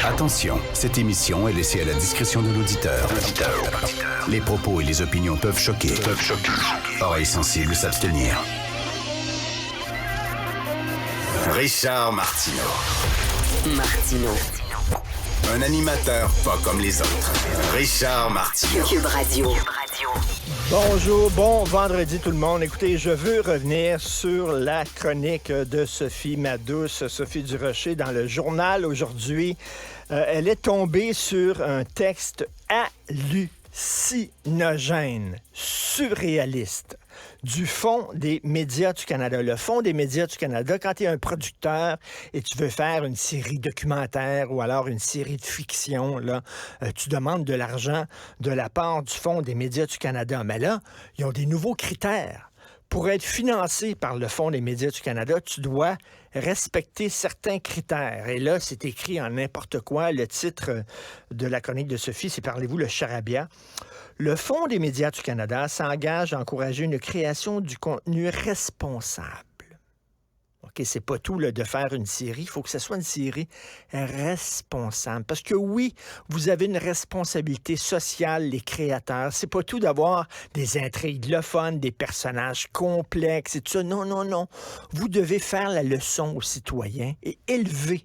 Attention, cette émission est laissée à la discrétion de l'auditeur. Les propos et les opinions peuvent choquer. Oreilles sensibles s'abstenir. Richard Martineau. Un animateur pas comme les autres. Richard Martineau. Cube Radio. Bonjour, bon vendredi tout le monde. Écoutez, je veux revenir sur la chronique de Sophie, ma douce Sophie Durocher, dans le journal aujourd'hui. Elle est tombée sur un texte hallucinogène, surréaliste, du Fonds des médias du Canada. Le Fonds des médias du Canada, quand tu es un producteur et tu veux faire une série documentaire ou alors une série de fiction, là, tu demandes de l'argent de la part du Fonds des médias du Canada. Mais là, ils ont des nouveaux critères. Pour être financé par le Fonds des médias du Canada, tu dois respecter certains critères. Et là, c'est écrit en n'importe quoi. Le titre de la chronique de Sophie, c'est « Parlez-vous le charabia ». Le Fonds des médias du Canada s'engage à encourager une création du contenu responsable. OK, c'est pas tout là, de faire une série. Il faut que ce soit une série responsable. Parce que oui, vous avez une responsabilité sociale, les créateurs. C'est pas tout d'avoir des intrigues le fun, des personnages complexes et tout ça. Non, non, non. Vous devez faire la leçon aux citoyens et élever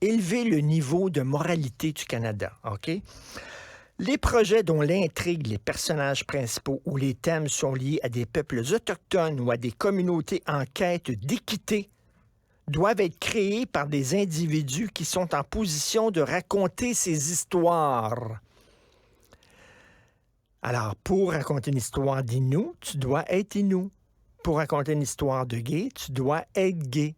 le niveau de moralité du Canada. OK? Les projets dont l'intrigue, les personnages principaux ou les thèmes sont liés à des peuples autochtones ou à des communautés en quête d'équité doivent être créés par des individus qui sont en position de raconter ces histoires. Alors, pour raconter une histoire d'Innu, tu dois être Innu. Pour raconter une histoire de gay, tu dois être gay.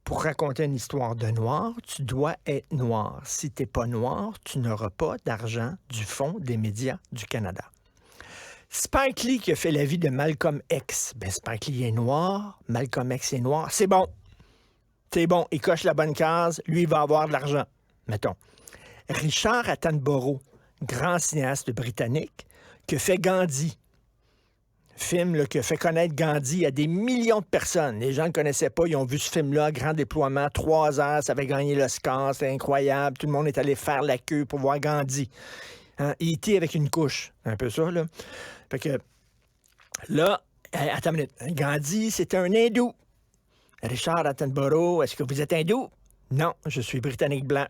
Pour raconter une histoire de noir, tu dois être noir. Si tu n'es pas noir, tu n'auras pas d'argent du Fonds des médias du Canada. Spike Lee qui a fait la vie de Malcolm X. Ben Spike Lee est noir, Malcolm X est noir. C'est bon. C'est bon. Il coche la bonne case. Lui, il va avoir de l'argent. Mettons. Richard Attenborough, grand cinéaste britannique, qui a fait Gandhi. Film là, qui a fait connaître Gandhi à des millions de personnes. Les gens ne le connaissaient pas, ils ont vu ce film-là, grand déploiement, 3 heures, ça avait gagné l'Oscar, c'était incroyable. Tout le monde est allé faire la queue pour voir Gandhi. Hein? E.T. avec une couche, un peu ça, là. Fait que, là, attends une minute, Gandhi, c'était un hindou. Richard Attenborough, est-ce que vous êtes hindou? Non, je suis britannique blanc.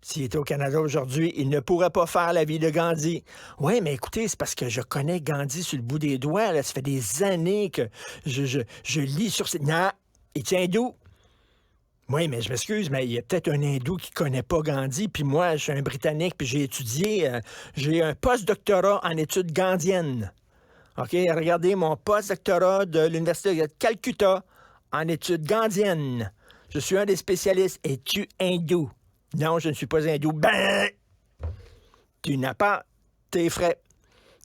S'il était au Canada aujourd'hui, il ne pourrait pas faire la vie de Gandhi. Oui, mais écoutez, c'est parce que je connais Gandhi sur le bout des doigts. Là. Ça fait des années que je lis sur ces... Non, il est hindou. Oui, mais je m'excuse, mais il y a peut-être un hindou qui connaît pas Gandhi, puis moi, je suis un Britannique, puis j'ai étudié, j'ai un post-doctorat en études gandhiennes. OK, regardez mon post-doctorat de l'Université de Calcutta en études gandhiennes. Je suis un des spécialistes. Es-tu hindou? Non, je ne suis pas hindou. Ben! Tu n'as pas tes frais.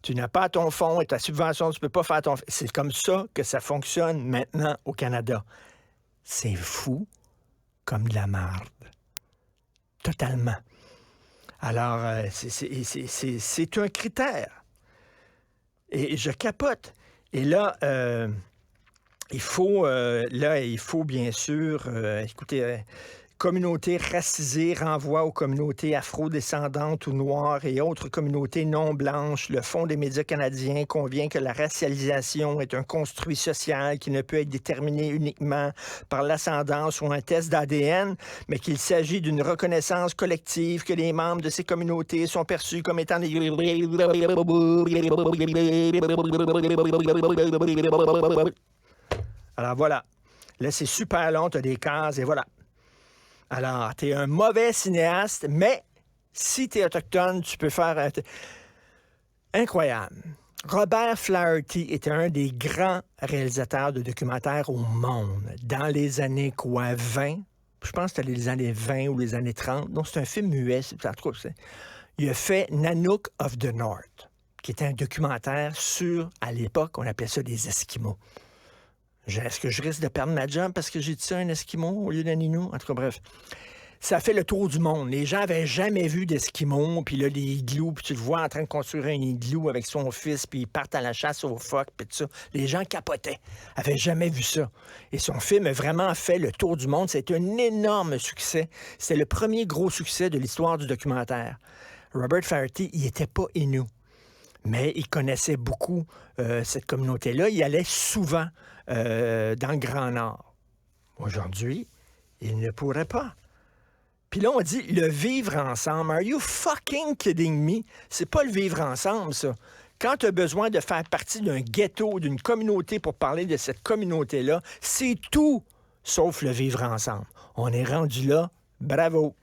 Tu n'as pas ton fonds et ta subvention, tu ne peux pas faire ton... C'est comme ça que ça fonctionne maintenant au Canada. C'est fou comme de la marde. Totalement. Alors, c'est un critère. Et je capote. Et là, il faut bien sûr, écoutez... Communautés racisées renvoient aux communautés afro-descendantes ou noires et autres communautés non blanches. Le Fonds des médias canadiens convient que la racialisation est un construit social qui ne peut être déterminé uniquement par l'ascendance ou un test d'ADN, mais qu'il s'agit d'une reconnaissance collective que les membres de ces communautés sont perçus comme étant des... Alors voilà. Là, c'est super long, t'as des cases et voilà. Alors, t'es un mauvais cinéaste, mais si t'es autochtone, tu peux faire... Incroyable. Robert Flaherty était un des grands réalisateurs de documentaires au monde. Dans les années, 20? Je pense que c'était les années 20 ou les années 30. Donc, c'est un film muet. En tout cas, il a fait Nanook of the North, qui était un documentaire sur, à l'époque, on appelait ça des Esquimaux. Est-ce que je risque de perdre ma job parce que j'ai dit ça un Esquimau au lieu d'un Innu? En tout cas, bref. ça a fait le tour du monde. Les gens avaient jamais vu d'Esquimaux, puis là, des igloos, puis tu le vois en train de construire un igloo avec son fils, puis ils partent à la chasse aux phoques, puis tout ça. Les gens capotaient, avaient jamais vu ça. Et son film a vraiment fait le tour du monde. C'est un énorme succès. C'est le premier gros succès de l'histoire du documentaire. Robert Flaherty, il était pas Innu, mais il connaissait beaucoup cette communauté-là. Il allait souvent dans le Grand Nord. Aujourd'hui, il ne pourrait pas. Puis là, on dit le vivre ensemble. Are you fucking kidding me? C'est pas le vivre ensemble, ça. Quand tu as besoin de faire partie d'un ghetto, d'une communauté pour parler de cette communauté-là, c'est tout sauf le vivre ensemble. On est rendu là. Bravo.